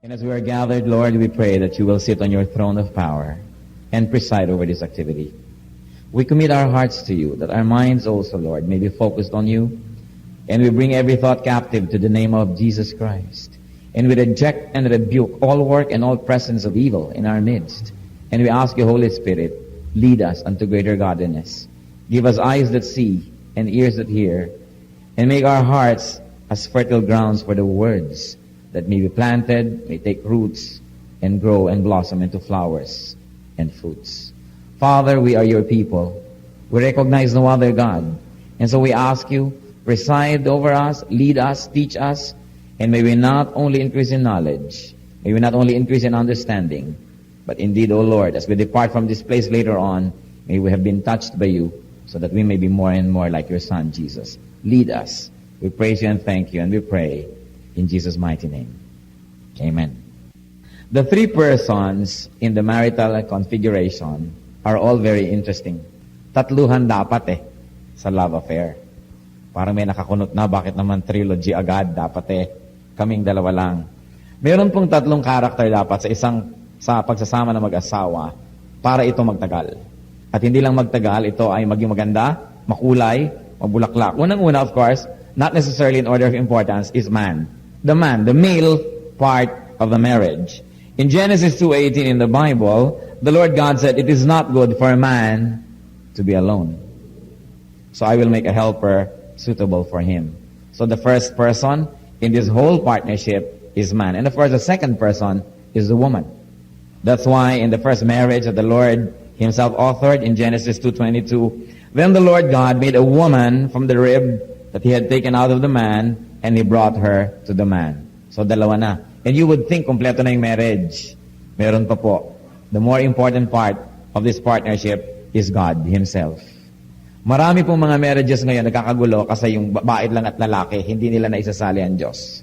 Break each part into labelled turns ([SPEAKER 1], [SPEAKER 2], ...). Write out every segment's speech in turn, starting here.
[SPEAKER 1] And as we are gathered, Lord, we pray that you will sit on your throne of power and preside over this activity. We commit our hearts to you, that our minds also, Lord, may be focused on you. And we bring every thought captive to the name of Jesus Christ. And we reject and rebuke all work and all presence of evil in our midst. And we ask you, Holy Spirit, lead us unto greater godliness. Give us eyes that see and ears that hear. And make our hearts as fertile grounds for the words that may be planted, may take roots, and grow and blossom into flowers and fruits. Father, we are your people. We recognize no other God. And so we ask you, preside over us, lead us, teach us, and may we not only increase in knowledge, may we not only increase in understanding, but indeed, O Lord, as we depart from this place later on, may we have been touched by you, so that we may be more and more like your Son, Jesus. Lead us. We praise you and thank you, and we pray in Jesus' mighty name. Amen. The three persons in the marital configuration are all very interesting. Tatluhan dapat sa love affair. Parang may nakakunot na, bakit naman trilogy agad? Dapat kaming dalawa lang. Meron pong tatlong karakter dapat sa pagsasama ng mag-asawa para ito magtagal. At hindi lang magtagal, ito ay maging maganda, makulay, mabulaklak. Unang-una, of course, not necessarily in order of importance, is man. The man, the male part of the marriage. In Genesis 2:18 in the Bible, the Lord God said, "It is not good for a man to be alone. So I will make a helper suitable for him." So the first person in this whole partnership is man. And of course, the second person is the woman. That's why in the first marriage that the Lord himself authored in Genesis 2:22, then the Lord God made a woman from the rib that he had taken out of the man, and he brought her to the man. So dalawa na. And you would think kompleto na yung marriage. Meron pa po. The more important part of this partnership is God himself. Marami pong mga marriages ngayon nagkakagulo kasi yung babae lang at lalaki, hindi nila naisasali ang Diyos.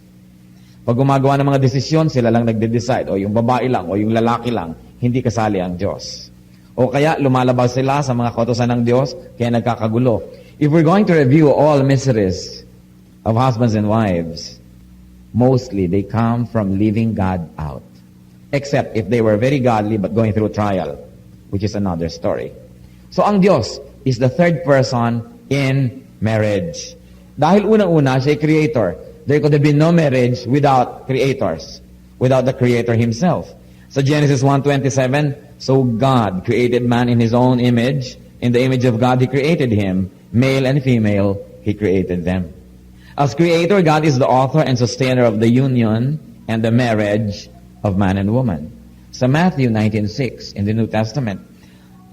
[SPEAKER 1] Pag gumagawa ng mga desisyon, sila lang nagde-decide, o yung babae lang, o yung lalaki lang, hindi kasali ang Diyos. O kaya lumalabas sila sa mga kautusan ng Diyos, kaya nagkakagulo. If we're going to review all miseries of husbands and wives, mostly they come from leaving God out. Except if they were very godly but going through trial, which is another story. So ang Diyos is the third person in marriage. Dahil unang-una, siya creator. There could have been no marriage without creators, without the Creator himself. So Genesis 1:27, so God created man in his own image. In the image of God, he created him. Male and female, he created them. As creator, God is the author and sustainer of the union and the marriage of man and woman. So Matthew 19:6 in the New Testament,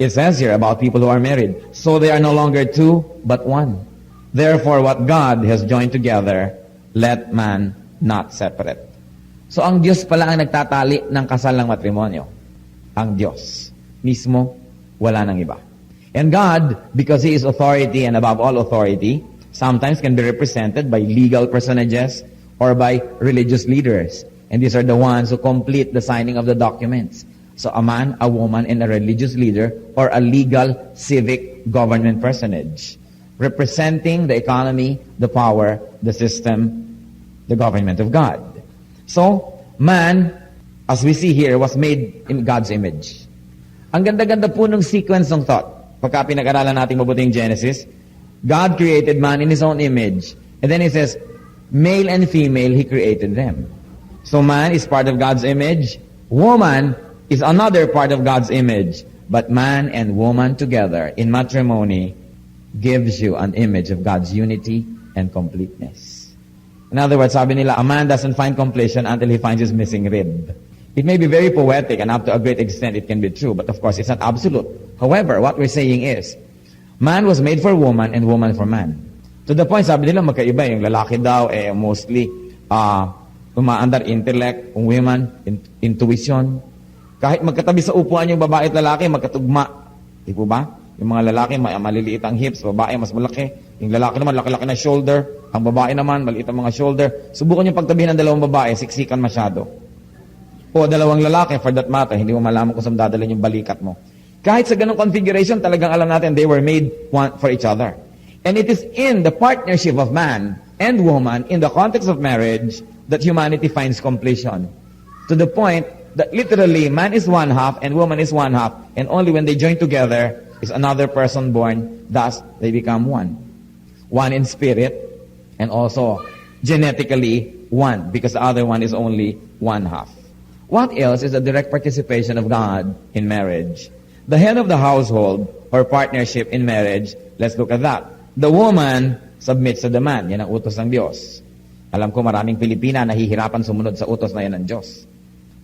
[SPEAKER 1] it says here about people who are married, so they are no longer two, but one. Therefore, what God has joined together, let man not separate. So ang Diyos pala ang nagtatali ng kasal ng matrimonyo. Ang Diyos mismo, wala nang iba. And God, because He is authority and above all authority, sometimes can be represented by legal personages or by religious leaders. And these are the ones who complete the signing of the documents. So a man, a woman, and a religious leader or a legal civic government personage representing the economy, the power, the system, the government of God. So, man, as we see here, was made in God's image. Ang ganda-ganda po ng sequence ng thought. Pagka pinag-aralan natin mabuting Genesis, God created man in His own image. And then He says, male and female, He created them. So man is part of God's image. Woman is another part of God's image. But man and woman together in matrimony gives you an image of God's unity and completeness. In other words, sabi nila, a man doesn't find completion until he finds his missing rib. It may be very poetic, and up to a great extent it can be true, but of course it's not absolute. However, what we're saying is, man was made for woman and woman for man. To the point, sabi nila, magkaiba. Yung lalaki daw, mostly, umaandar intellect, yung women, intuition. Kahit magkatabi sa upuan yung babae at lalaki, magkatugma. Di po ba? Yung mga lalaki, maliliit ang hips, babae mas malaki. Yung lalaki naman, laki-laki na shoulder. Ang babae naman, maliit ang mga shoulder. Subukan yung pagtabihin ng dalawang babae, siksikan masyado. O dalawang lalaki, for that matter, hindi mo malaman kung saan dadalhin yung balikat mo. Kahit sa ganong configuration, talagang alam natin, they were made one for each other. And it is in the partnership of man and woman, in the context of marriage, that humanity finds completion. To the point that literally man is one half and woman is one half, and only when they join together is another person born, thus they become one. One in spirit and also genetically one, because the other one is only one half. What else is the direct participation of God in marriage? The head of the household or partnership in marriage, let's look at that. The woman submits to the man. Yan ang utos ng Diyos. Alam ko maraming Pilipina nahihirapan sumunod sa utos na yan ng Diyos.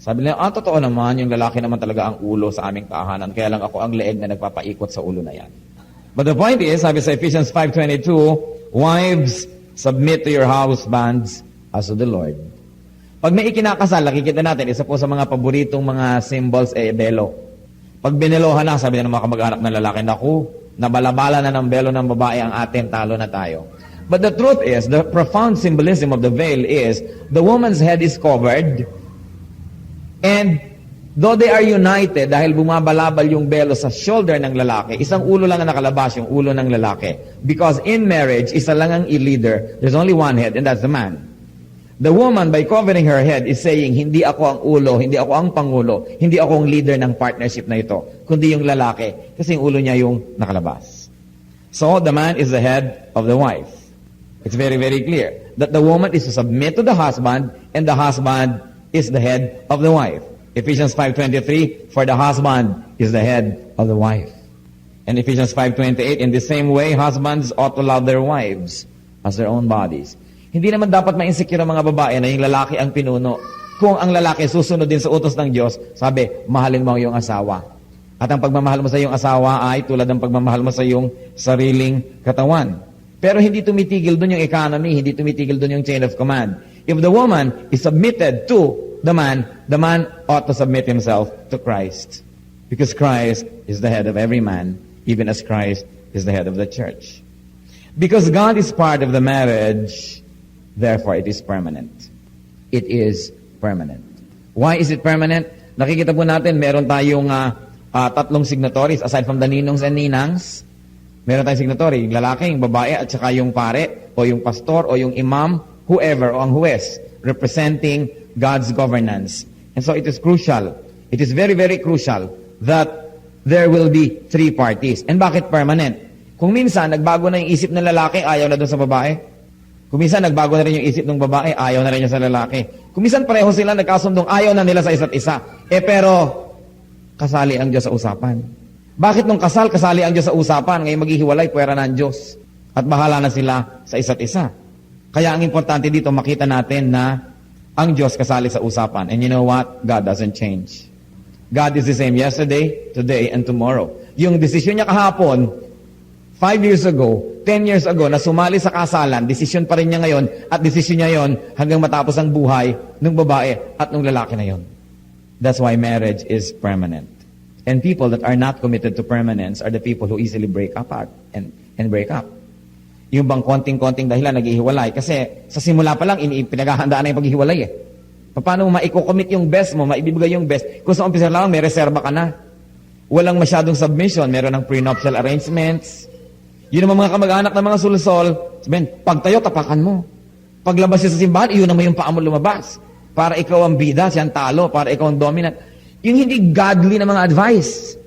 [SPEAKER 1] Sabi nila, totoo naman, yung lalaki naman talaga ang ulo sa aming tahanan, kaya lang ako ang leeg na nagpapaikot sa ulo na yan. But the point is, sabi sa Ephesians 5:22, wives, submit to your husbands as to the Lord. Pag may ikinakasal, nakikita natin, isa po sa mga paboritong mga symbols, belo. Pag binelohan na, sabi na ng mga kamag-anak ng lalaki, naku, nabalabala na ng belo ng babae ang atin, talo na tayo. But the truth is, the profound symbolism of the veil is, the woman's head is covered, and though they are united, dahil bumabalabal yung belo sa shoulder ng lalaki, isang ulo lang ang nakalabas, yung ulo ng lalaki. Because in marriage, isa lang ang i-leader. There's only one head, and that's the man. The woman, by covering her head, is saying, hindi ako ang ulo, hindi ako ang pangulo, hindi ako ang leader ng partnership na ito, kundi yung lalaki, kasi yung ulo niya yung nakalabas. So, the man is the head of the wife. It's very, very clear that the woman is to submit to the husband, and the husband is the head of the wife. Ephesians 5:23, for the husband is the head of the wife. And Ephesians 5:28, in the same way, husbands ought to love their wives as their own bodies. Hindi naman dapat ma-insecure ang mga babae na yung lalaki ang pinuno. Kung ang lalaki susunod din sa utos ng Diyos, sabi, mahalin mo ang iyong asawa. At ang pagmamahal mo sa iyong asawa ay tulad ng pagmamahal mo sa iyong sariling katawan. Pero hindi tumitigil doon yung economy, hindi tumitigil doon yung chain of command. If the woman is submitted to the man ought to submit himself to Christ. Because Christ is the head of every man, even as Christ is the head of the church. Because God is part of the marriage, therefore it is permanent. It is permanent. Why is it permanent? Nakikita po natin, meron tayong tatlong signatories aside from the ninongs and ninangs. Meron tayong signatory, yung lalaki, yung babae, at saka yung pare, o yung pastor, o yung imam, whoever, o ang huwes, representing God's governance. And so it is crucial, it is very, very crucial that there will be three parties. And bakit permanent? Kung minsan, nagbago na yung isip ng lalaki, ayaw na doon sa babae. Kung minsan, nagbago na rin yung isip ng babae, ayaw na rin niya sa lalaki. Kung minsan, pareho sila nagkasundong, ayaw na nila sa isa't isa. Pero, kasali ang Diyos sa usapan. Bakit nung kasal, kasali ang Diyos sa usapan, ngayon maghihiwalay, puwera na ang Diyos. At bahala na sila sa isa't isa. Kaya ang importante dito, makita natin na ang Diyos kasali sa usapan. And you know what? God doesn't change. God is the same yesterday, today, and tomorrow. Yung desisyon niya kahapon, 5 years ago, 10 years ago, na sumali sa kasalan, desisyon pa rin niya ngayon, at desisyon niya yon hanggang matapos ang buhay ng babae at ng lalaki na yon. That's why marriage is permanent. And people that are not committed to permanence are the people who easily break apart and break up. Yung bang konting-konting dahilan naghihiwalay. Kasi sa simula pa lang, pinaghahandaan na yung paghihiwalay eh. Paano mo maiko-commit yung best mo, maibibigay yung best, kung sa umpisa lang, may reserva ka na. Walang masyadong submission, meron ng prenuptial arrangements. Yun ang mga kamag-anak ng mga sulusol. Sabihin, pagtayo, tapakan mo. Paglabas siya sa simbahan, iyon naman yung paa mo lumabas. Para ikaw ang bida, siyang talo, para ikaw ang dominant. Yung hindi godly na mga advice.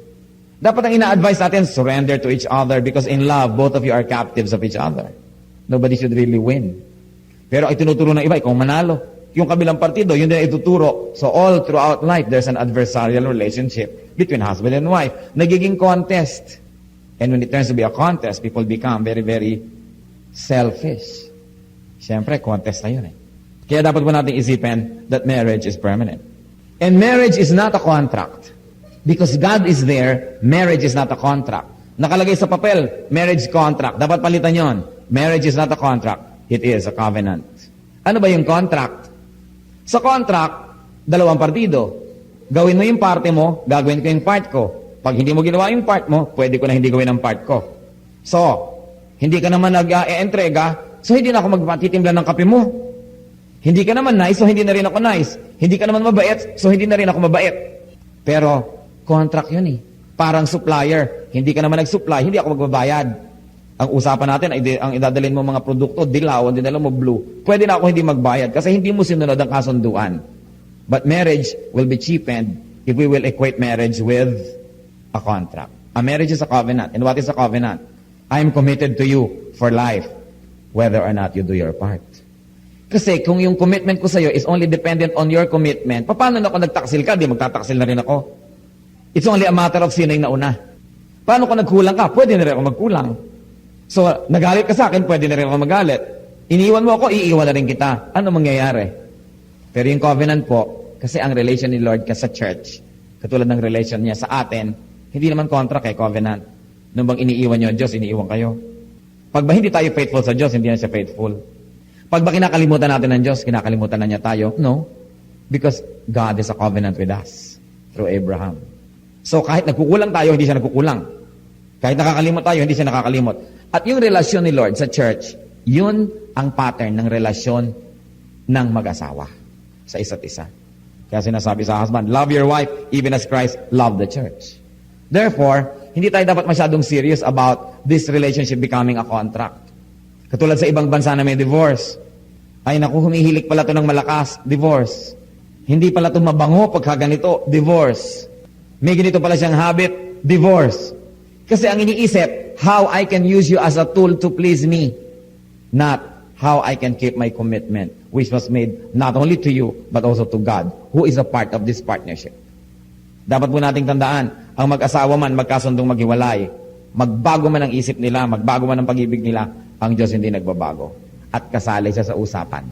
[SPEAKER 1] Dapat ang ina-advise natin, surrender to each other because in love, both of you are captives of each other. Nobody should really win. Pero ay tinuturo ng iba, ikaw manalo. Yung kabilang partido, yun din ay ituturo. So all throughout life, there's an adversarial relationship between husband and wife. Nagiging contest. And when it turns to be a contest, people become very, very selfish. Siyempre, contest na yun eh. Kaya dapat po natin isipin that marriage is permanent. And marriage is not a contract. Because God is there, marriage is not a contract. Nakalagay sa papel, marriage contract. Dapat palitan yon. Marriage is not a contract. It is a covenant. Ano ba yung contract? Sa contract, dalawang partido. Gawin mo yung parte mo, gagawin ko yung part ko. Pag hindi mo ginawa yung part mo, pwede ko na hindi gawin ang part ko. So, hindi ka naman nag-entrega, so hindi na ako magpatitimpla ng kape mo. Hindi ka naman nice, so hindi na rin ako nice. Hindi ka naman mabait, so hindi na rin ako mabait. Pero, contract yun eh. Parang supplier. Hindi ka naman nag-supply, hindi ako magbabayad. Ang usapan natin, ang idadalhin mo mga produkto, dilaw, ang dinala mo blue. Pwede na ako hindi magbayad kasi hindi mo sinunod ang kasunduan. But marriage will be cheapened if we will equate marriage with a contract. A marriage is a covenant. And what is a covenant? I am committed to you for life, whether or not you do your part. Kasi kung yung commitment ko sa'yo is only dependent on your commitment, paano na kung nagtaksil ka, di magtataksil na rin ako? It's only a matter of sino yung nauna. Paano kung nagkulang ka? Pwede na rin ako magkulang. So, nagalit ka sa akin, pwede na rin ako magalit. Iniwan mo ako, iiwan na rin kita. Ano mangyayari? Pero yung covenant po, kasi ang relation ni Lord ka sa church, katulad ng relation niya sa atin, hindi naman contract eh, covenant. Nung bang iniiwan niyo ang Diyos, iniiwan kayo. Pag ba hindi tayo faithful sa Diyos, hindi na siya faithful. Pag ba kinakalimutan natin ng Diyos, kinakalimutan na niya tayo? No. Because God is a covenant with us through Abraham. So kahit nagkukulang tayo, hindi siya nagkukulang. Kahit nakakalimot tayo, hindi siya nakakalimot. At yung relasyon ni Lord sa church, yun ang pattern ng relasyon ng mag-asawa sa isa't isa. Kaya sinasabi sa husband, love your wife even as Christ loved the church. Therefore, hindi tayo dapat masyadong serious about this relationship becoming a contract. Katulad sa ibang bansa na may divorce. Ay naku, humihilik pala to ng malakas, divorce. Hindi pala to mabango pagka ganito, divorce. May ganito pala siyang habit, divorce. Kasi ang iniisip, how I can use you as a tool to please me. Not how I can keep my commitment, which was made not only to you, but also to God, who is a part of this partnership. Dapat po nating tandaan, ang mag-asawa man, magkasundong maghiwalay, magbago man ang isip nila, magbago man ang pag-ibig nila, ang Diyos hindi nagbabago. At kasali siya sa usapan.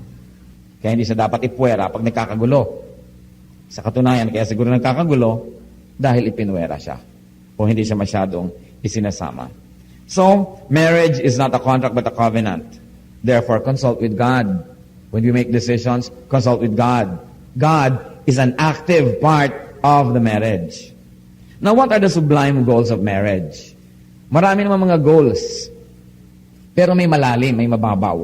[SPEAKER 1] Kaya hindi siya dapat ipuwera pag nagkakagulo. Sa katunayan, kaya siguro nagkakagulo, dahil ipinuwera siya. O hindi siya masyadong isinasama. So, marriage is not a contract but a covenant. Therefore, consult with God. When we make decisions, consult with God. God is an active part of the marriage. Now, what are the sublime goals of marriage? Marami naman mga goals. Pero may malalim, may mababaw.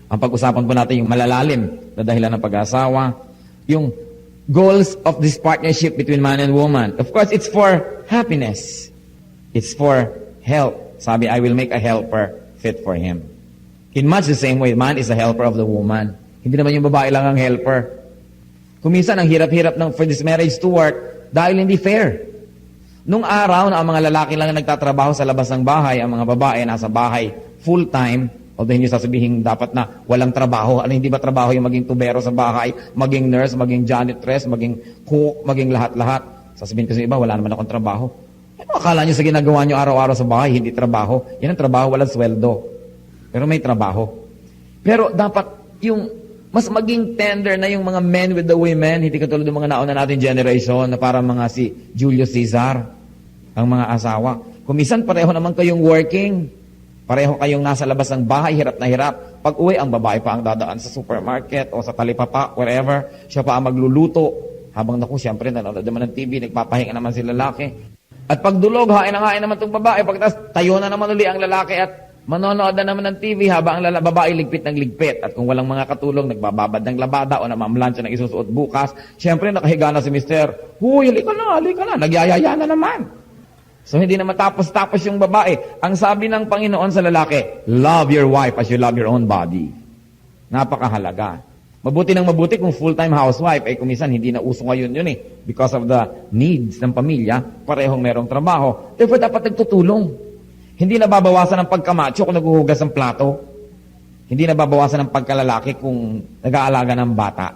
[SPEAKER 1] Ang pag-usapan po natin yung malalalim na dahilan ng pag-asawa, yung goals of this partnership between man and woman. Of course, it's for happiness. It's for help. Sabi, I will make a helper fit for him. In much the same way, man is a helper of the woman. Hindi naman yung babae lang ang helper. Kuminsan, ang hirap-hirap for this marriage to work dahil hindi fair. Nung araw na ang mga lalaki lang nagtatrabaho sa labas ng bahay, ang mga babae nasa bahay full-time, although hindi sasabihin dapat na walang trabaho. Ano, hindi ba trabaho yung maging tubero sa bahay, maging nurse, maging janitress, maging cook, maging lahat-lahat? Sasabihin kasi iba, wala naman akong trabaho. Ano akala nyo sa ginagawa nyo araw-araw sa bahay, hindi trabaho? Yan ang trabaho, walang sweldo. Pero may trabaho. Pero dapat yung mas maging tender na yung mga men with the women, hindi katulad ng mga nauna natin generation na parang mga si Julius Caesar, ang mga asawa. Kumisan pareho naman kayong working. Pareho kayong nasa labas ng bahay, hirap na hirap. Pag uwi, ang babae pa ang dadaan sa supermarket o sa talipapa, wherever. Siya pa ang magluluto. Habang naku, siyempre, nanonood naman ng TV, nagpapahinga naman si lalaki. At pag dulog, hain naman itong babae. Pagkatapos, tayo na naman uli ang lalaki at manonood na naman ng TV habang ang babae ligpit ng ligpit. At kung walang mga katulong, nagbababad ng labada o namamlansya ng isusuot bukas, siyempre, nakahiga na si mister. Huy, halika na, nagyayaya na naman. So, hindi na matapos-tapos yung babae. Ang sabi ng Panginoon sa lalaki, love your wife as you love your own body. Napakahalaga. Mabuti ng mabuti kung full-time housewife, ay kumisan hindi na uso ngayon yun eh. Because of the needs ng pamilya, parehong merong trabaho. Therefore, dapat nagtutulong. Hindi nababawasan ang pagkamacho kung naghuhugas ng plato. Hindi nababawasan ang pagkalalaki kung nag-aalaga ng bata.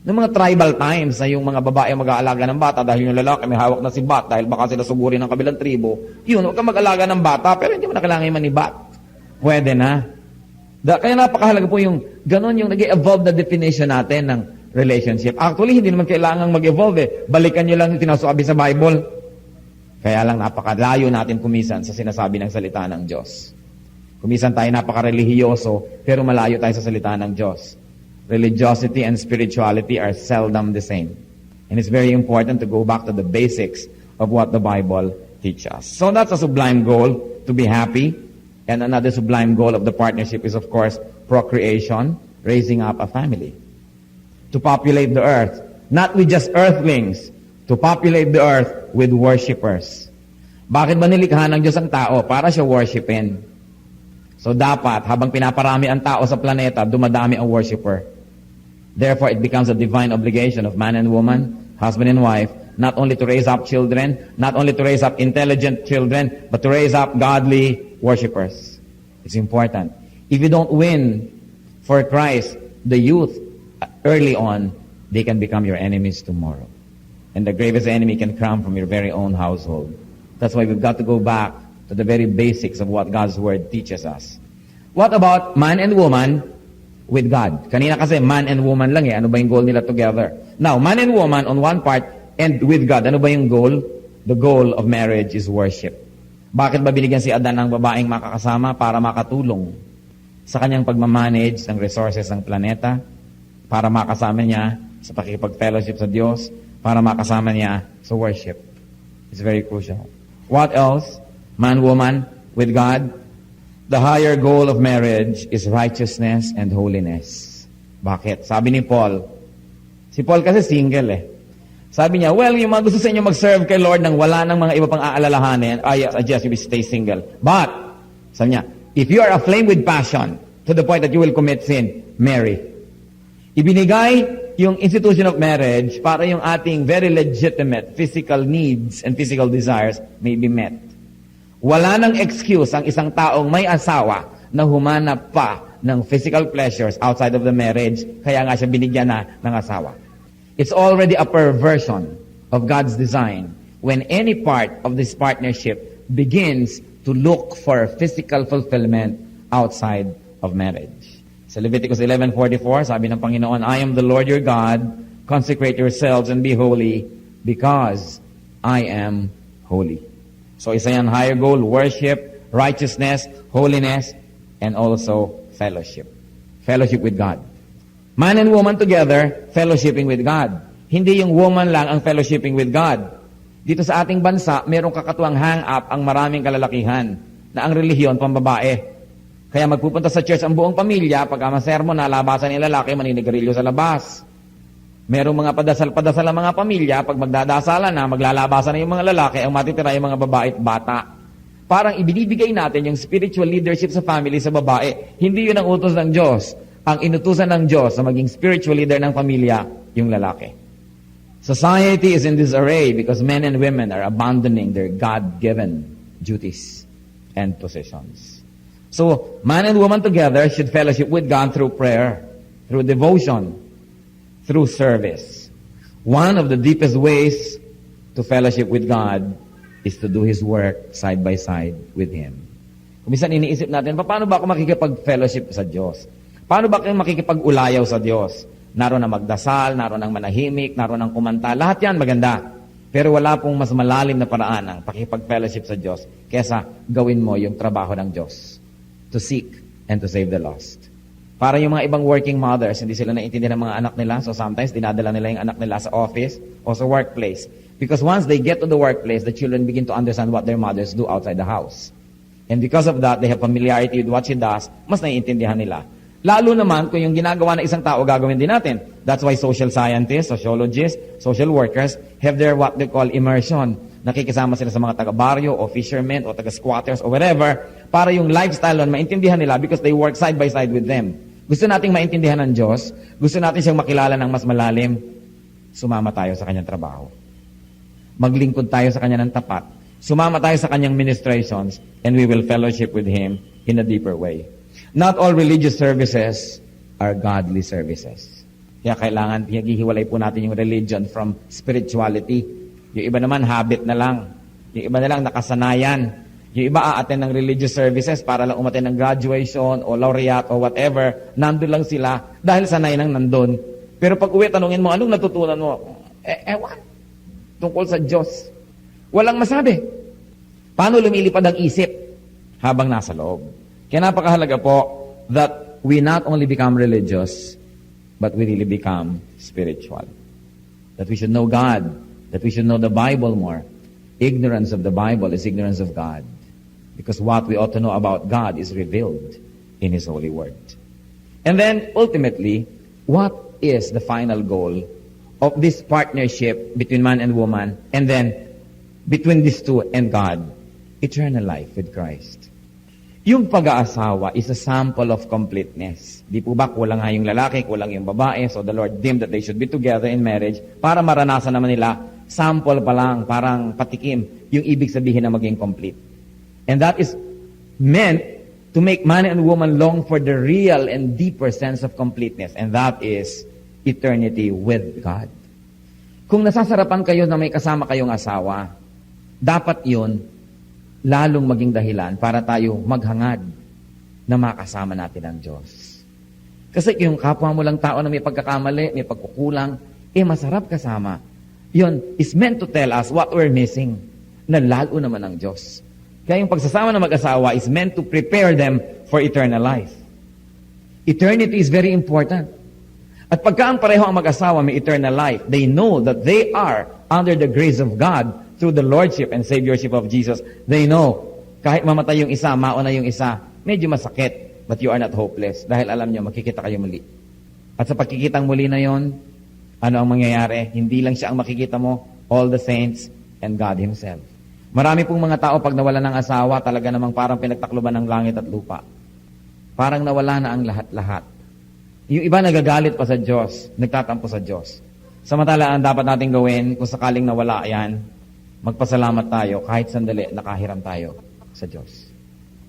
[SPEAKER 1] Noong mga tribal times na yung mga babae mag-aalaga ng bata dahil yung lalaki may hawak na si bat dahil baka sila sugurin ng kabilang tribo, yun, huwag ka mag-alaga ng bata pero hindi mo na kailangan yung manibat. Pwede na. Kaya napakahalaga po yung ganon yung nag-evolve na definition natin ng relationship. Actually, hindi naman kailangan mag-evolve eh. Balikan nyo lang yung tinasabi sa Bible. Kaya lang napakalayo natin kumisan sa sinasabi ng salita ng Diyos. Kumisan tayo napaka-relihiyoso pero malayo tayo sa salita ng Diyos. Religiosity and spirituality are seldom the same. And it's very important to go back to the basics of what the Bible teaches us. So that's a sublime goal, to be happy. And another sublime goal of the partnership is, of course, procreation, raising up a family. To populate the earth, not with just earthlings, to populate the earth with worshipers. Bakit ba nilikha ng Diyos ang tao? Para siya worshipin. So dapat, habang pinaparami ang tao sa planeta, dumadami ang worshiper. Therefore, it becomes a divine obligation of man and woman, husband and wife, not only to raise up children, not only to raise up intelligent children, but to raise up godly worshipers. It's important. If you don't win for Christ, the youth, early on, they can become your enemies tomorrow. And the gravest enemy can come from your very own household. That's why we've got to go back to the very basics of what God's Word teaches us. What about man and woman with God? Kanina kasi man and woman lang eh. Ano ba yung goal nila together? Now, man and woman on one part and with God. Ano ba yung goal? The goal of marriage is worship. Bakit ba binigyan si Adan ng babaeng makakasama? Para makatulong sa kanyang pagmamanage ng resources ng planeta, para makasama niya sa pakikipag-fellowship sa Diyos, para makasama niya sa worship. It's very crucial. What else? Man, woman, with God. The higher goal of marriage is righteousness and holiness. Bakit? Sabi ni Paul, si Paul kasi single eh. Sabi niya, well, yung mga gusto sa inyo mag-serve kay Lord nang wala ng mga iba pang aalalahanin, I suggest you stay single. But, sabi niya, if you are aflame with passion to the point that you will commit sin, marry. Ibinigay yung institution of marriage para yung ating very legitimate physical needs and physical desires may be met. Wala nang excuse ang isang taong may asawa na humanap pa ng physical pleasures outside of the marriage, kaya nga siya binigyan na ng asawa. It's already a perversion of God's design when any part of this partnership begins to look for physical fulfillment outside of marriage. Sa Leviticus 11:44, sabi ng Panginoon, I am the Lord your God, consecrate yourselves and be holy, because I am holy. So isa yan, higher goal, worship, righteousness, holiness, and also fellowship. Fellowship with God. Man and woman together, fellowshipping with God. Hindi yung woman lang ang fellowshipping with God. Dito sa ating bansa, merong kakatuwang hang-up ang maraming kalalakihan na ang relihiyon pambabae. Kaya magpupunta sa church ang buong pamilya, pag sermon na labasan ng lalaki, maninigarilyo sa labas. Merong mga padasal-padasal ang mga pamilya, pag magdadasalan na, maglalabasan na yung mga lalaki, ang matitira yung mga babae at bata. Parang ibinibigay natin yung spiritual leadership sa family sa babae. Hindi yun ang utos ng Diyos. Ang inutusan ng Diyos na maging spiritual leader ng pamilya, yung lalaki. Society is in disarray because men and women are abandoning their God-given duties and positions. So, man and woman together should fellowship with God through prayer, through devotion, through service. One of the deepest ways to fellowship with God is to do His work side by side with Him. Kung minsan iniisip natin, paano ba ako makikipag-fellowship sa Diyos? Paano ba kayo makikipag-ulayaw sa Diyos? Naroon na magdasal, naroon ng manahimik, naroon ng kumanta. Lahat yan maganda. Pero wala pong mas malalim na paraan ng pakipag-fellowship sa Diyos kesa gawin mo yung trabaho ng Diyos. To seek and to save the lost. Para yung mga ibang working mothers, hindi sila naiintindihan ng mga anak nila. So sometimes, dinadala nila yung anak nila sa office o sa workplace. Because once they get to the workplace, the children begin to understand what their mothers do outside the house. And because of that, they have familiarity with what she does, mas naiintindihan nila. Lalo naman kung yung ginagawa ng isang tao, gagawin din natin. That's why social scientists, sociologists, social workers have their what they call immersion. Nakikisama sila sa mga taga-baryo o fishermen o taga-squatters o whatever para yung lifestyle nun maintindihan nila because they work side by side with them. Gusto nating maintindihan ng Diyos, gusto natin siyang makilala ng mas malalim, sumama tayo sa kanyang trabaho. Maglingkod tayo sa kanya ng tapat. Sumama tayo sa kanyang ministrations and we will fellowship with Him in a deeper way. Not all religious services are godly services. Kaya kailangan, hihiwalay po natin yung religion from spirituality. Yung iba naman, habit na lang. Yung iba na lang, nakasanayan. Yung iba, a-attend ng religious services para lang umattend ng graduation o laureate o whatever. Nandun lang sila dahil sanay nang nandun. Pero pag uwi, tanungin mo, anong natutunan mo? Ewan. Tungkol sa Diyos. Walang masabi. Paano lumilipad ang isip habang nasa loob? Kaya napakahalaga po that we not only become religious, but we really become spiritual. That we should know God, that we should know the Bible more. Ignorance of the Bible is ignorance of God. Because what we ought to know about God is revealed in His holy word. And then, ultimately, what is the final goal of this partnership between man and woman, and then between these two and God? Eternal life with Christ. Yung pag-aasawa is a sample of completeness. Di po ba kulang nga yung lalaki, kulang yung babae, so the Lord deemed that they should be together in marriage para maranasan naman nila, sample pa lang, parang patikim, yung ibig sabihin na maging complete. And that is meant to make man and woman long for the real and deeper sense of completeness, and that is eternity with God. Kung nasasarapan kayo na may kasama kayong asawa, dapat yun lalong maging dahilan para tayo maghangad na makasama natin ang Diyos. Kasi yung kapwa mo lang tao na may pagkakamali, may pagkukulang, masarap kasama. Yun is meant to tell us what we're missing, na lalo naman ang Diyos. Kaya yung pagsasama ng mag-asawa is meant to prepare them for eternal life. Eternity is very important. At pagka ang pareho ang mag-asawa may eternal life, they know that they are under the grace of God through the Lordship and Saviorship of Jesus. They know, kahit mamatay yung isa, mauna yung isa, medyo masakit, but you are not hopeless. Dahil alam nyo, makikita kayo muli. At sa pagkikitang muli na yon, ano ang mangyayari? Hindi lang siya ang makikita mo, all the saints and God Himself. Marami pong mga tao pag nawala ng asawa, talaga namang parang pinagtakloban ng langit at lupa. Parang nawala na ang lahat-lahat. Yung iba nagagalit pa sa Diyos, nagtatampo sa Diyos. Samantala, ang dapat natin gawin, kung sakaling nawala yan, magpasalamat tayo kahit sandali nakahiram tayo sa Diyos.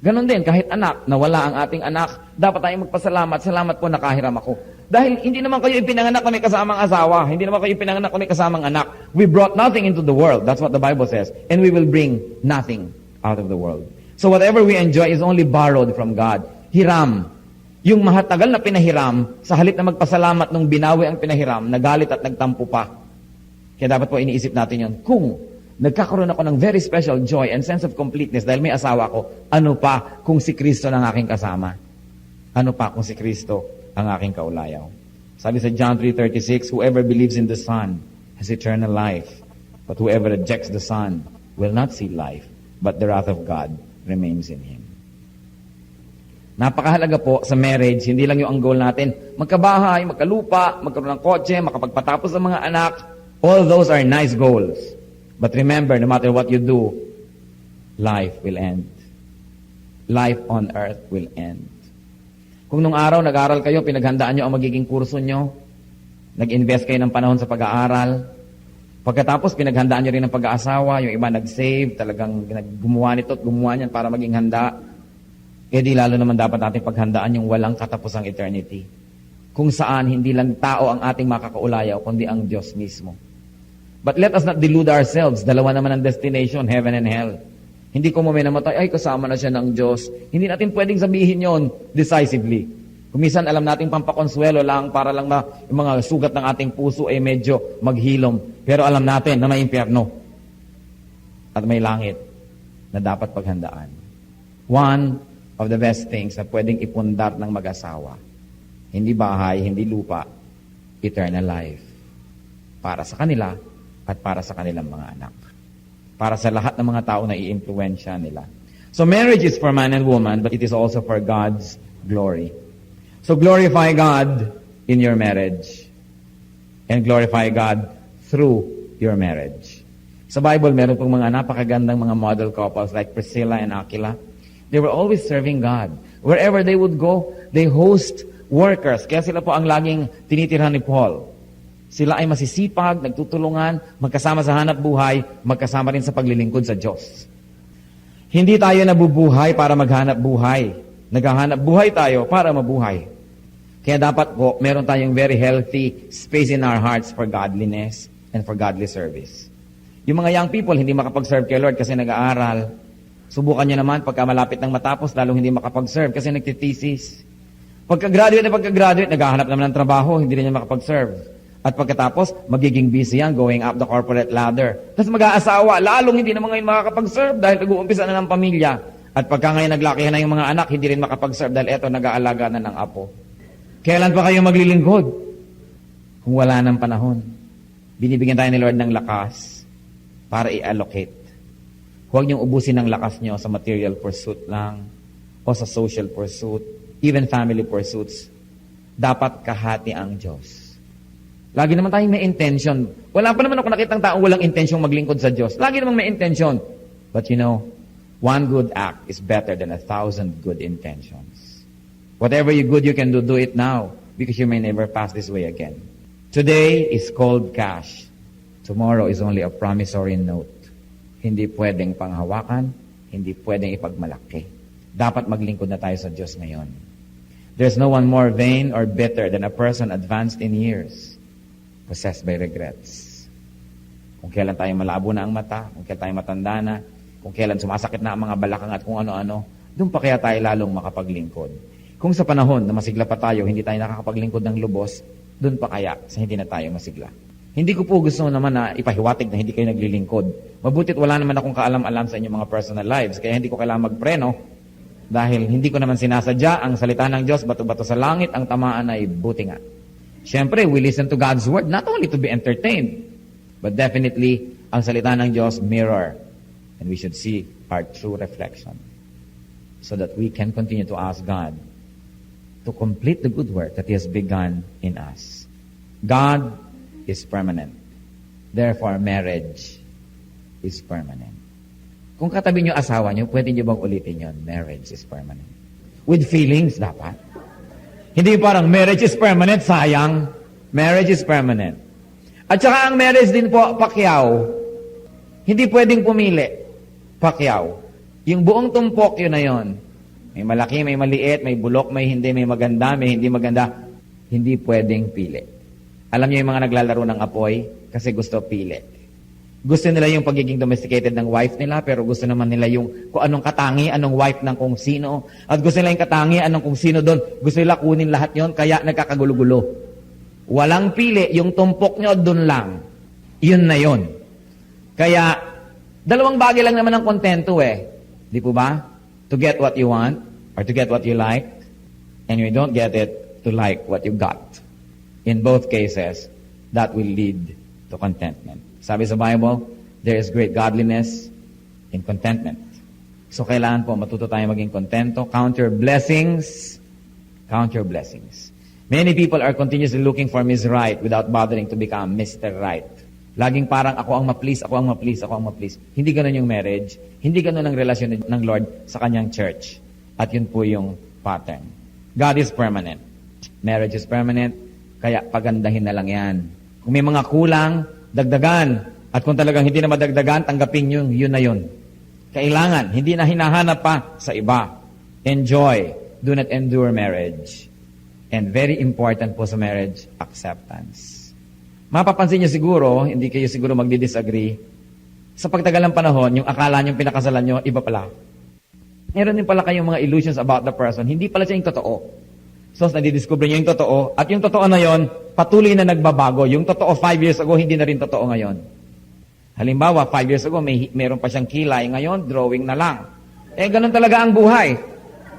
[SPEAKER 1] Ganon din, kahit anak, nawala ang ating anak, dapat tayong magpasalamat. Salamat po nakahiram ako. Dahil hindi naman kayo ipinanganak na may kasamang asawa. Hindi naman kayo ipinanganak na may kasamang anak. We brought nothing into the world. That's what the Bible says. And we will bring nothing out of the world. So whatever we enjoy is only borrowed from God. Hiram. Yung mahatagal na pinahiram, sa halip na magpasalamat nung binawi ang pinahiram, nagalit at nagtampo pa. Kaya dapat po iniisip natin yun. Kung nagkakaroon ako ng very special joy and sense of completeness dahil may asawa ko, ano pa kung si Kristo ang aking kasama? Ano pa kung si Kristo ang aking kaulayaw? Sabi sa John 3:36, whoever believes in the Son has eternal life, but whoever rejects the Son will not see life, but the wrath of God remains in him. Napakahalaga po sa marriage, hindi lang yung ang goal natin, magkabahay, magkalupa, magkaroon ng kotse, makapagpatapos ng mga anak. All those are nice goals. But remember, no matter what you do, life will end. Life on earth will end. Kung nung araw nag-aral kayo, pinaghandaan nyo ang magiging kurso nyo, nag-invest kayo ng panahon sa pag-aaral, pagkatapos pinaghandaan nyo rin ng pag-aasawa, yung iba nag-save, talagang gumawa nito at gumawa niyan para maging handa, di lalo naman dapat natin paghandaan yung walang katapusang eternity. Kung saan hindi lang tao ang ating makakaulayaw, kundi ang Diyos mismo. But let us not delude ourselves. Dalawa naman ang destination, heaven and hell. Hindi ko may namatay, ay kasama na siya ng Diyos. Hindi natin pwedeng sabihin yon decisively. Kumisan alam nating pampakonsuelo lang para lang na yung mga sugat ng ating puso ay medyo maghilom. Pero alam natin na may impyerno at may langit na dapat paghandaan. One of the best things na pwedeng ipundar ng mag-asawa, hindi bahay, hindi lupa, eternal life. Para sa kanila at para sa kanilang mga anak. Para sa lahat ng mga tao na i-influensya nila. So marriage is for man and woman, but it is also for God's glory. So glorify God in your marriage. And glorify God through your marriage. Sa Bible, meron pong mga napakagandang mga model couples like Priscilla and Aquila. They were always serving God. Wherever they would go, they host workers. Kaya sila po ang laging tinitirhan ni Paul. Sila ay masisipag, nagtutulungan, magkasama sa hanap buhay, magkasama rin sa paglilingkod sa Diyos. Hindi tayo nabubuhay para maghanap buhay. Naghahanap buhay tayo para mabuhay. Kaya dapat po, meron tayong very healthy space in our hearts for godliness and for godly service. Yung mga young people, hindi makapag-serve kay Lord kasi nag-aaral. Subukan nyo naman, pagka malapit ng matapos, lalong hindi makapag-serve kasi nagtitesis. Pagka-graduate, naghahanap naman ng trabaho, hindi rin niya makapag-serve. At pagkatapos, magiging busy yan, going up the corporate ladder. Tapos mag-aasawa, lalong hindi naman ngayon makakapag-serve dahil nag-uumpisa na ng pamilya. At pagka ngayon naglakihan na yung mga anak, hindi rin makapag-serve dahil eto, nag-aalaga na ng apo. Kailan pa kayo maglilingkod? Kung wala ng panahon. Binibigyan tayo ni Lord ng lakas para i-allocate. Huwag niyong ubusin ang lakas niyo sa material pursuit lang o sa social pursuit, even family pursuits. Dapat kahati ang Diyos. Lagi naman tayong may intention. Wala pa naman ako nakitang taong walang intensyong maglingkod sa Diyos. Lagi namang may intention. But you know, One good act is better than 1,000 good intentions. Whatever good you can do, do it now, because you may never pass this way again. Today is cold cash. Tomorrow is only a promissory note. Hindi pwedeng panghawakan, hindi pwedeng ipagmalaki. Dapat maglingkod na tayo sa Diyos ngayon. There's no one more vain or bitter than a person advanced in years, possessed by regrets. Kung kailan tayo malabo na ang mata, kung kailan tayo matanda na, kung kailan sumasakit na ang mga balakang at kung ano-ano, doon pa kaya tayo lalong makapaglingkod. Kung sa panahon na masigla pa tayo, hindi tayo nakakapaglingkod ng lubos, doon pa kaya sa hindi na tayo masigla. Hindi ko po gusto naman na ipahiwatig na hindi kayo naglilingkod. Mabutit wala naman akong kaalam-alam sa inyong mga personal lives, kaya hindi ko kailangan magpreno dahil hindi ko naman sinasadya ang salita ng Diyos, bato-bato sa langit, ang tamaan ay buti nga. Siyempre, we listen to God's word not only to be entertained, but definitely, ang salita ng Diyos mirror. And we should see our true reflection so that we can continue to ask God to complete the good work that He has begun in us. God is permanent. Therefore, marriage is permanent. Kung katabi niyo asawa niyo, pwede niyo bang ulitin yon? Marriage is permanent. With feelings, dapat. Hindi parang marriage is permanent, sayang. Marriage is permanent. At saka ang marriage din po, Pacquiao, hindi pwedeng pumili. Pacquiao. Yung buong tumpok yun na yun. May malaki, may maliit, may bulok, may hindi, may maganda, may hindi maganda. Hindi pwedeng pili. Alam niyo yung mga naglalaro ng apoy kasi gusto pili. Gusto nila yung pagiging domesticated ng wife nila, pero gusto naman nila yung kung anong katangi, anong wife ng kung sino. At gusto nila yung katangi, anong kung sino doon. Gusto nila kunin lahat yon, kaya nagkakagulo-gulo. Walang pili, yung tumpok nyo doon lang. Yun na yun. Kaya, dalawang bagay lang naman ang kontento eh. Di po ba? To get what you want, or to get what you like, and you don't get it, to like what you got. In both cases, that will lead to contentment. Sabi sa Bible, there is great godliness in contentment. So kailangan po matuto tayo maging kontento. Count your blessings. Count your blessings. Many people are continuously looking for Miss Right without bothering to become Mr. Right. Laging parang ako ang ma-please, ako ang ma-please, ako ang ma-please. Hindi ganun yung marriage. Hindi ganun ang relasyon ng Lord sa kanyang church. At yun po yung pattern. God is permanent. Marriage is permanent. Kaya pagandahin na lang yan. Kung may mga kulang, dagdagan. At kung talagang hindi na madagdagan, tanggapin yun na yun. Kailangan. Hindi na hinahanap pa sa iba. Enjoy. Do not endure marriage. And very important po sa marriage, acceptance. Mapapansin niyo siguro, hindi kayo siguro magdi-disagree, sa pagtagal ng panahon, yung akala niyong pinakasalan niyo, iba pala. Meron din pala kayong mga illusions about the person, hindi pala siya yung totoo. So, nadidiscover niyo yung totoo, at yung totoo na yon, patuloy na nagbabago. Yung totoo 5 years ago, hindi na rin totoo ngayon. Halimbawa, 5 years ago, meron pa siyang kilay, ngayon, drawing na lang. Ganun talaga ang buhay.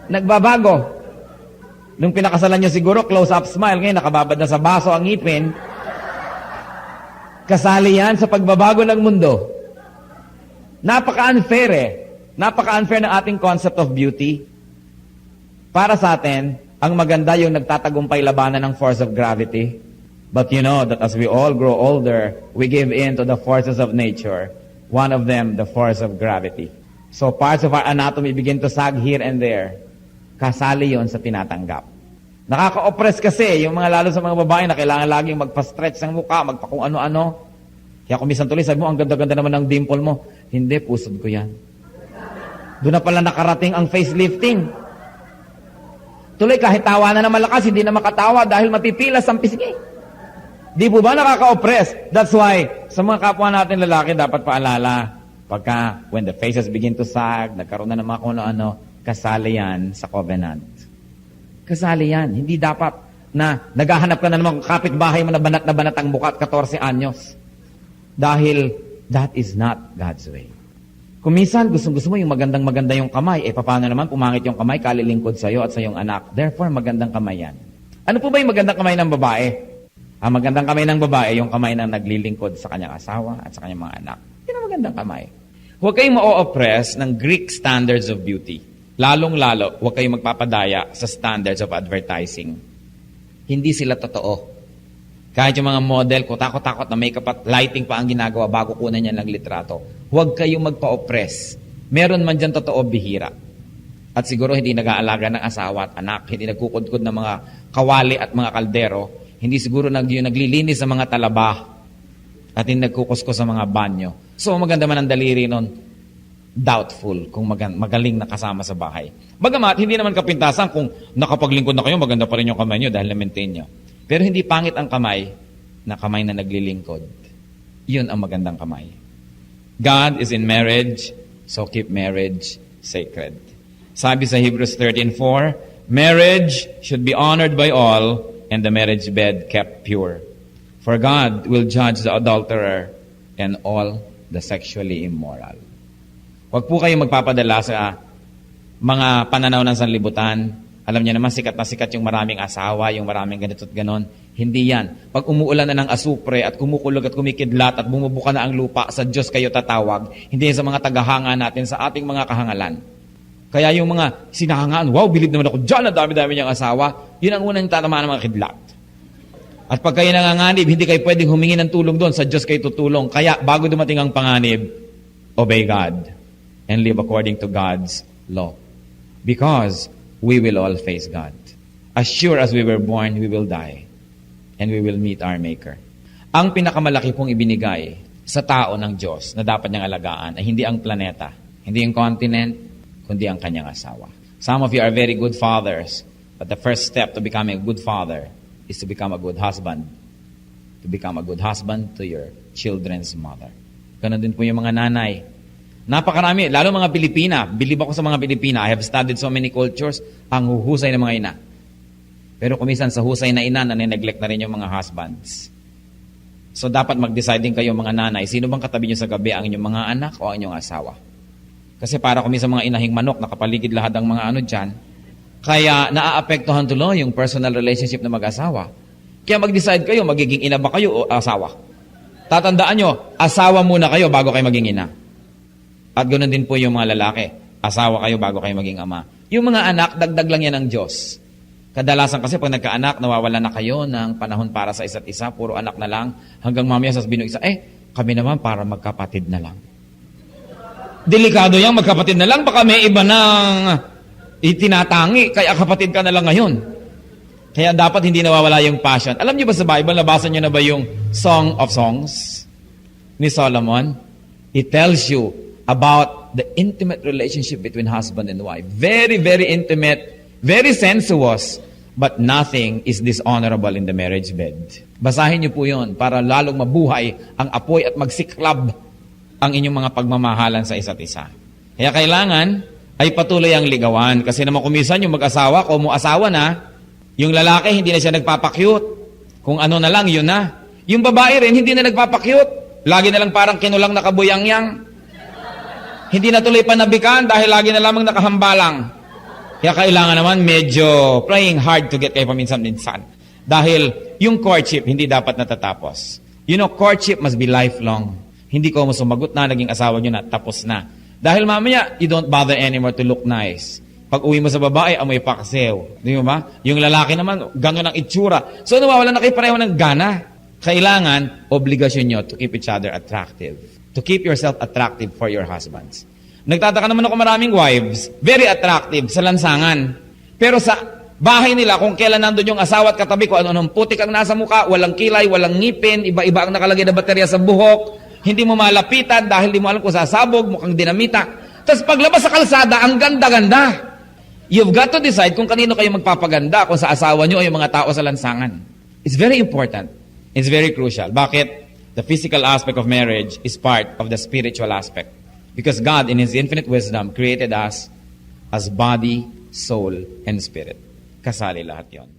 [SPEAKER 1] Nagbabago. Nung pinakasalan niyo siguro, close-up smile. Ngayon, nakababad na sa baso ang ngipin. Kasali yan sa pagbabago ng mundo. Napaka-unfair eh. Napaka-unfair ng ating concept of beauty. Para sa atin, ang maganda yung nagtatagumpay labanan ng force of gravity. But you know that as we all grow older, we give in to the forces of nature. One of them, the force of gravity. So parts of our anatomy begin to sag here and there. Kasali yon sa tinatanggap. Nakaka-oppress kasi, yung mga lalo sa mga babae na kailangan laging magpa-stretch ng mukha, magpa-kung ano-ano. Kaya kung minsan tuloy, sabi mo, ang ganda-ganda naman ng dimple mo. Hindi, pusod ko yan. Doon na pala nakarating ang facelifting. Tuloy, kahit tawa na malakas, hindi na makatawa dahil mapipilas ang pisngi. Di po ba nakaka-oppress? That's why, sa mga kapwa natin lalaki, dapat paalala, pagka, when the faces begin to sag, nagkaroon na ng mga kung ano-ano, kasali yan sa covenant. Kasali yan. Hindi dapat na naghahanap ka na naman kapitbahay mo na banat ang mukha at 14 anyos. Dahil that is not God's way. Kung minsan gusto mo yung magandang-maganda yung kamay, paano naman pumangit yung kamay, kalilingkod sa'yo at sa iyong anak. Therefore, magandang kamay yan. Ano po ba yung magandang kamay ng babae? Ang magandang kamay ng babae, yung kamay na naglilingkod sa kanyang asawa at sa kanyang mga anak. Yan ang magandang kamay. Huwag kayong ma-oppress ng Greek standards of beauty. Lalong-lalo, huwag kayong magpapadaya sa standards of advertising. Hindi sila totoo. Kahit yung mga model, kutakot-takot na makeup at lighting pa ang ginagawa bago kunan niya ng litrato. Huwag kayong magpa-oppress
[SPEAKER 2] Meron man dyan totoo, bihira. At siguro hindi nag-aalaga ng asawa at anak, hindi nagkukudkod ng mga kawali at mga kaldero, hindi siguro yung naglilinis sa mga talaba at hindi nagkukusko sa mga banyo. So maganda man ang daliri nun, doubtful kung magaling na kasama sa bahay. Bagamat, hindi naman kapintasan kung nakapaglingkod na kayo, maganda pa rin yung kamay nyo dahil na-maintain nyo. Pero hindi pangit ang kamay na naglilingkod. Yun ang magandang kamay. God is in marriage, so keep marriage sacred. Sabi sa Hebrews 13:4, marriage should be honored by all and the marriage bed kept pure. For God will judge the adulterer and all the sexually immoral. Huwag po kayong magpapadala sa mga pananaw ng sanlibutan. Alam niyo naman, sikat na sikat yung maraming asawa, yung maraming ganito at ganon. Hindi yan. Pag umuulan na ng asupre at kumukulog at kumikidlat at bumubuka na ang lupa, sa Diyos kayo tatawag. Hindi yan sa mga tagahanga natin, sa ating mga kahangalan. Kaya yung mga sinahangaan, wow, bilib naman ako dyan, ang dami-dami niyang asawa, yun ang unang tatamaan ng mga kidlat. At pag kayo nanganganib, hindi kayo pwedeng humingi ng tulong doon, sa Diyos kayo tutulong. Kaya bago dumating ang panganib, obey God and live according to God's law. Because we will all face God. As sure as we were born, we will die. And we will meet our Maker. Ang pinakamalaki pong ibinigay sa tao ng Diyos na dapat niyang alagaan ay hindi ang planeta, hindi ang continent, kundi ang kanyang asawa. Some of you are very good fathers, but the first step to becoming a good father is to become a good husband. To become a good husband to your children's mother. Ganon din po yung mga nanay. Napakarami, lalo mga Pilipina. Bilib ako sa mga Pilipina. I have studied so many cultures. Ang huhusay ng mga ina. Pero kumisan sa husay na ina, nane-neglect na rin yung mga husbands. So dapat mag-decide din kayo mga nanay, sino bang katabi nyo sa gabi, ang inyong mga anak o ang inyong asawa? Kasi para kumisan mga inahing manok, nakapaligid lahat ang mga ano dyan, kaya naaapektuhan tuloy yung personal relationship ng mag-asawa. Kaya mag-decide kayo, magiging ina ba kayo o asawa? Tatandaan nyo, asawa muna kayo bago kayo maging ina. At ganoon din po yung mga lalaki. Asawa kayo bago kayo maging ama. Yung mga anak, dagdag lang yan ng Diyos. Kadalasan kasi pag nagkaanak, nawawala na kayo ng panahon para sa isa't isa. Puro anak na lang. Hanggang mamaya sasabihin ng isa, kami naman para magkapatid na lang. Delikado yan, magkapatid na lang. Baka may iba nang itinatangi. Kaya kapatid ka na lang ngayon. Kaya dapat hindi nawawala yung passion. Alam niyo ba sa Bible, nabasa niyo na ba yung Song of Songs ni Solomon? It tells you about the intimate relationship between husband and wife. Very, very intimate, very sensuous, but nothing is dishonorable in the marriage bed. Basahin niyo po yun para lalong mabuhay ang apoy at magsiklab ang inyong mga pagmamahalan sa isa't isa. Kaya kailangan ay patuloy ang ligawan. Kasi naman kumisan yung mag-asawa, kung asawa na, yung lalaki hindi na siya nagpapakyut. Kung ano na lang, yun na. Yung babae rin, hindi na nagpapakyut. Lagi na lang parang kinulang nakabuyang-yang. Hindi na tuloy panabikan dahil lagi na lamang nakahambalang. Kaya kailangan naman medyo praying hard to get kayo paminsan-minsan. Dahil yung courtship hindi dapat natatapos. You know, courtship must be lifelong. Hindi ko sumagot na, naging asawa nyo na, tapos na. Dahil mamaya, you don't bother anymore to look nice. Pag uwi mo sa babae, amoy paksiw. Di ba? Yung lalaki naman, gano'n ang itsura. So nawawala na kayo pareho ng gana. Kailangan, obligasyon nyo to keep each other attractive. To keep yourself attractive for your husbands. Nagtataka naman ako maraming wives, very attractive sa lansangan. Pero sa bahay nila, kung kailan nandun yung asawa at katabi ko, ano-anong putik ang nasa muka, walang kilay, walang ngipin, iba-iba ang nakalagay na baterya sa buhok, hindi mo malapitan dahil di mo alam kung sasabog, mukhang dinamita. Tapos paglabas sa kalsada, ang ganda-ganda. You've got to decide kung kanino kayo magpapaganda, kung sa asawa nyo o yung mga tao sa lansangan. It's very important. It's very crucial. Bakit? The physical aspect of marriage is part of the spiritual aspect. Because God, in His infinite wisdom, created us as body, soul, and spirit. Kasali lahat yon.